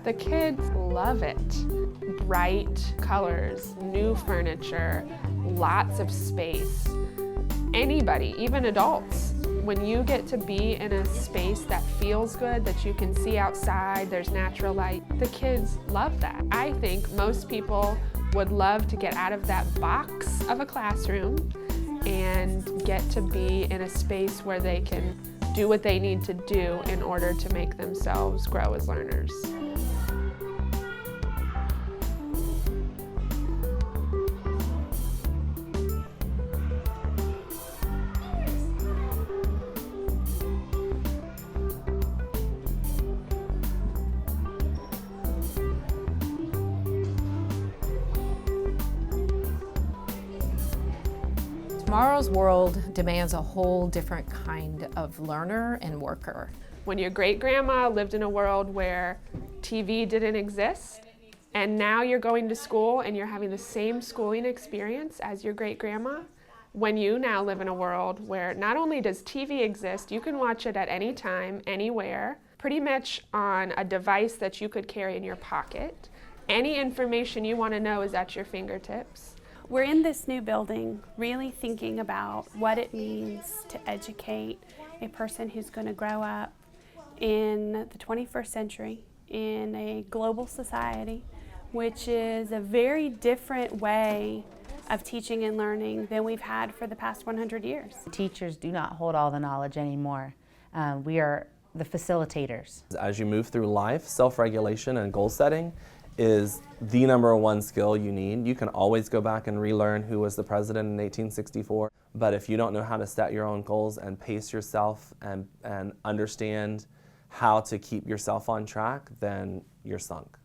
The kids love it. Bright colors, new furniture, lots of space. Anybody, even adults, when you get to be in a space that feels good, that you can see outside, there's natural light, the kids love that. I think most people would love to get out of that box of a classroom and get to be in a space where they can do what they need to do in order to make themselves grow as learners. Tomorrow's world demands a whole different kind of learner and worker. When your great-grandma lived in a world where TV didn't exist, and now you're going to school and you're having the same schooling experience as your great-grandma, when you now live in a world where not only does TV exist, you can watch it at any time, anywhere, pretty much on a device that you could carry in your pocket. Any information you want to know is at your fingertips. We're in this new building really thinking about what it means to educate a person who's going to grow up in the 21st century in a global society, which is a very different way of teaching and learning than we've had for the past 100 years. Teachers do not hold all the knowledge anymore. We are the facilitators. As you move through life, self-regulation and goal setting is the #1 skill you need. You can always go back and relearn who was the president in 1864, but if you don't know how to set your own goals and pace yourself and understand how to keep yourself on track, then you're sunk.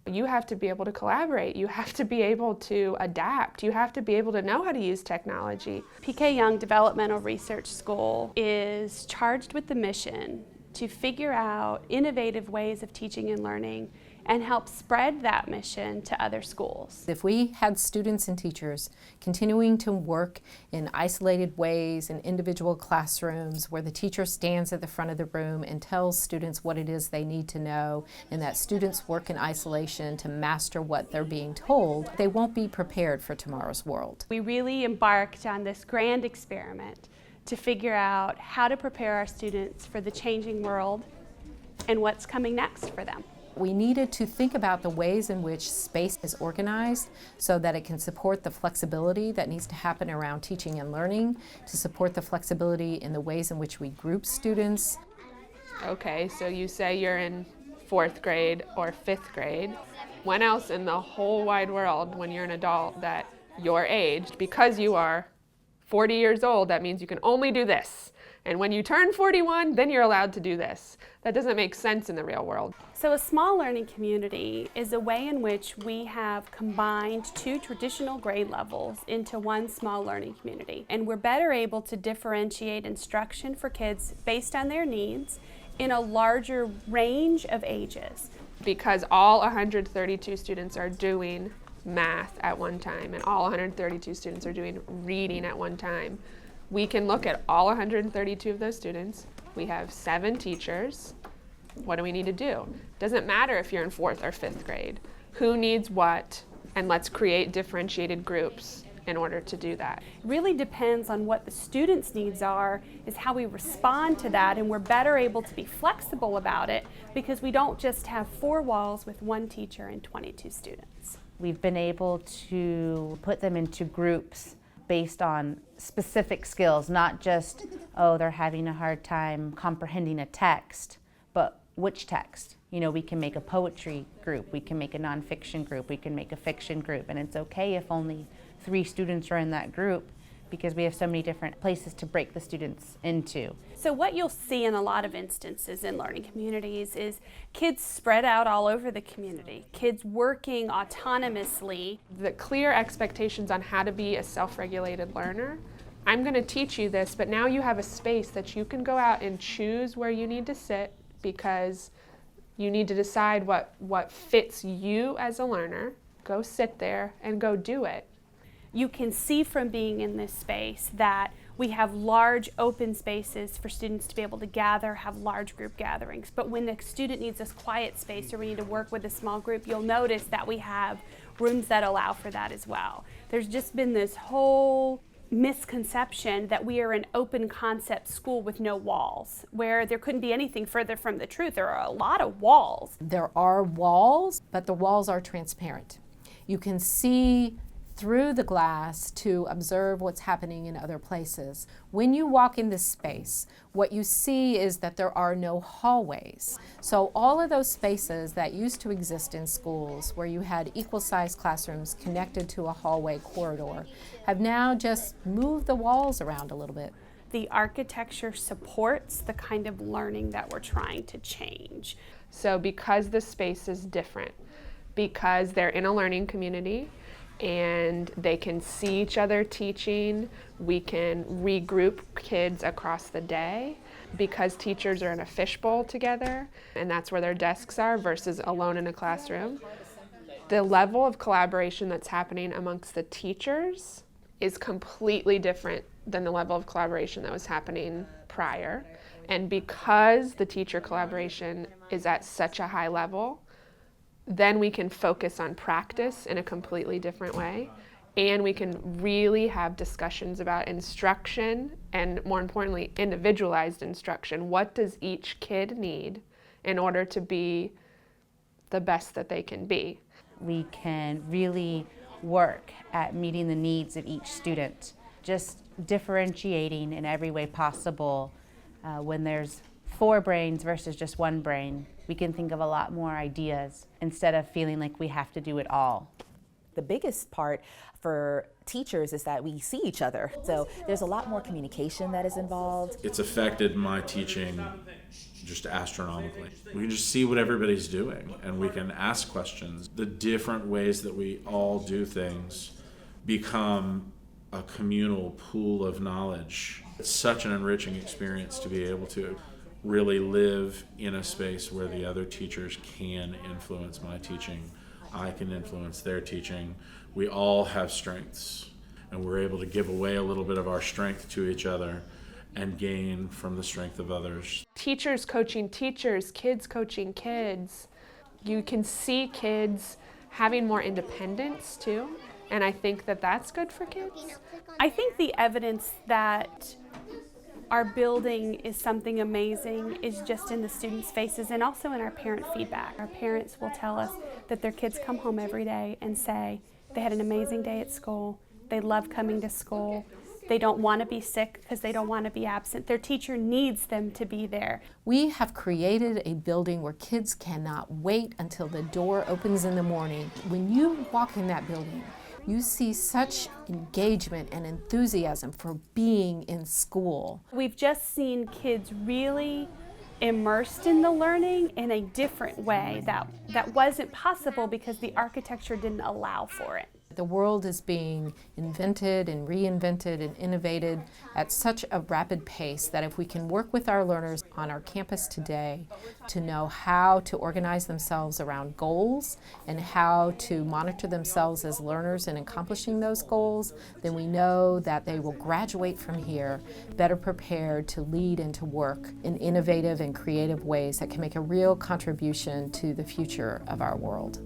You have to be able to collaborate. You have to be able to adapt. You have to be able to know how to use technology. PK Yonge Developmental Research School is charged with the mission to figure out innovative ways of teaching and learning and help spread that mission to other schools. If we had students and teachers continuing to work in isolated ways in individual classrooms where the teacher stands at the front of the room and tells students what it is they need to know, and that students work in isolation to master what they're being told, they won't be prepared for tomorrow's world. We really embarked on this grand experiment to figure out how to prepare our students for the changing world and what's coming next for them. We needed to think about the ways in which space is organized so that it can support the flexibility that needs to happen around teaching and learning, to support the flexibility in the ways in which we group students. Okay, so you say you're in 4th grade or 5th grade. When else in the whole wide world, when you're an adult that your age, because you are 40 years old, that means you can only do this. And when you turn 41, then you're allowed to do this. That doesn't make sense in the real world. So a small learning community is a way in which we have combined 2 traditional grade levels into one small learning community. And we're better able to differentiate instruction for kids based on their needs in a larger range of ages. Because all 132 students are doing math at one time, and all 132 students are doing reading at one time, we can look at all 132 of those students. We have 7 teachers. What do we need to do? Doesn't matter if you're in 4th or 5th grade. Who needs what? And let's create differentiated groups in order to do that. It really depends on what the students' needs are, is how we respond to that, and we're better able to be flexible about it because we don't just have 4 walls with 1 teacher and 22 students. We've been able to put them into groups based on specific skills, not just, oh, they're having a hard time comprehending a text, but which text? You know, we can make a poetry group, we can make a nonfiction group, we can make a fiction group, and it's okay if only 3 students are in that group because we have so many different places to break the students into. So what you'll see in a lot of instances in learning communities is kids spread out all over the community, kids working autonomously. The clear expectations on how to be a self-regulated learner. I'm going to teach you this, but now you have a space that you can go out and choose where you need to sit because you need to decide what fits you as a learner. Go sit there and go do it. You can see from being in this space that We have large open spaces for students to be able to gather, have large group gatherings. But when the student needs this quiet space or we need to work with a small group, you'll notice that we have rooms that allow for that as well. There's just been this whole misconception that we are an open concept school with no walls, where there couldn't be anything further from the truth. There are a lot of walls. There are walls, but the walls are transparent. You can see through the glass to observe what's happening in other places. When you walk in this space, what you see is that there are no hallways. So all of those spaces that used to exist in schools where you had equal-sized classrooms connected to a hallway corridor have now just moved the walls around a little bit. The architecture supports the kind of learning that we're trying to change. So because the space is different, because they're in a learning community, and they can see each other teaching. We can regroup kids across the day because teachers are in a fishbowl together, and that's where their desks are versus alone in a classroom. The level of collaboration that's happening amongst the teachers is completely different than the level of collaboration that was happening prior. And because the teacher collaboration is at such a high level, then we can focus on practice in a completely different way, and we can really have discussions about instruction and, more importantly, individualized instruction. What does each kid need in order to be the best that they can be? We can really work at meeting the needs of each student, just differentiating in every way possible. When there's 4 brains versus just 1 brain, we can think of a lot more ideas instead of feeling like we have to do it all. The biggest part for teachers is that we see each other. So there's a lot more communication that is involved. It's affected my teaching just astronomically. We can just see what everybody's doing and we can ask questions. The different ways that we all do things become a communal pool of knowledge. It's such an enriching experience to be able to really live in a space where the other teachers can influence my teaching. I can influence their teaching. We all have strengths, and we're able to give away a little bit of our strength to each other and gain from the strength of others. Teachers coaching teachers, kids coaching kids. You can see kids having more independence too, and I think that that's good for kids. I think the evidence that our building is something amazing is just in the students' faces and also in our parent feedback. Our parents will tell us that their kids come home every day and say they had an amazing day at school, they love coming to school, they don't want to be sick because they don't want to be absent. Their teacher needs them to be there. We have created a building where kids cannot wait until the door opens in the morning. When you walk in that building, you see such engagement and enthusiasm for being in school. We've just seen kids really immersed in the learning in a different way that wasn't possible because the architecture didn't allow for it. The world is being invented and reinvented and innovated at such a rapid pace that if we can work with our learners on our campus today to know how to organize themselves around goals and how to monitor themselves as learners in accomplishing those goals, then we know that they will graduate from here better prepared to lead and to work in innovative and creative ways that can make a real contribution to the future of our world.